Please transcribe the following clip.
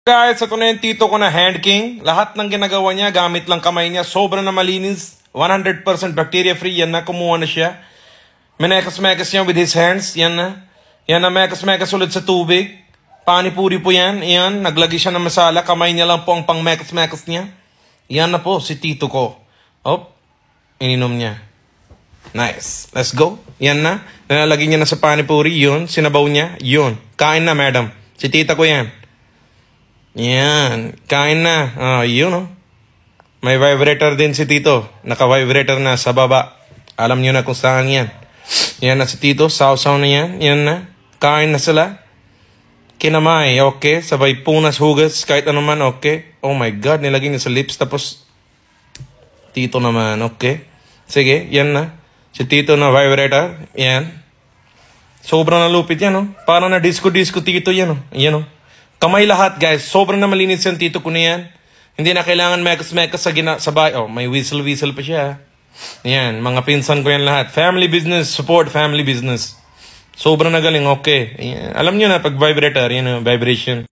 Guys, ito na yung tito ko na Hand King. Lahat ng ginagawa niya, gamit lang kamay niya. Sobra na malinis. 100% bacteria free. Yan na, kumuha na siya. Menekas-mekas niya with his hands. Yan na. Yan na, mekas-mekas ulit sa tubig. Panipuri po yan. Yan, naglagay siya ng masala. Kamay niya lang po ang pang mekas-mekas niya. Yan na po, si tito ko. Op, ininom niya. Nice. Let's go. Yan na. Nalalagay niya na sa panipuri. Yun, sinabaw niya. Yun. Kain na, madam. Si tita ko yan. Yan. Kain na. Yun, oh. May vibrator din si tito. Naka-vibrator na sa baba. Alam niyo na kung saan yan. Yan na si tito. Saw-saw na yan. Yan na. Kain na sila. Kinamay. Okay. Sabay punas, hugas. Kahit ano man. Okay. Oh my God. Nilagay niya sa lips. Tapos, tito naman. Okay. Sige. Yan na. Si tito na vibrator. Yan. Sobrang nalupit yan, oh. Parang na disco-disco tito yan, oh. Yan, oh. Kamay lahat, guys. Sobrang na malinis yung tito ko na yan. Hindi na kailangan mekas-mekas sa bahay. Oh, may whistle-whistle pa siya. Yan, mga pinsan ko yan lahat. Family business, support family business. Sobrang nagaling, okay. Yan. Alam nyo na, pag vibrator, yan, vibration.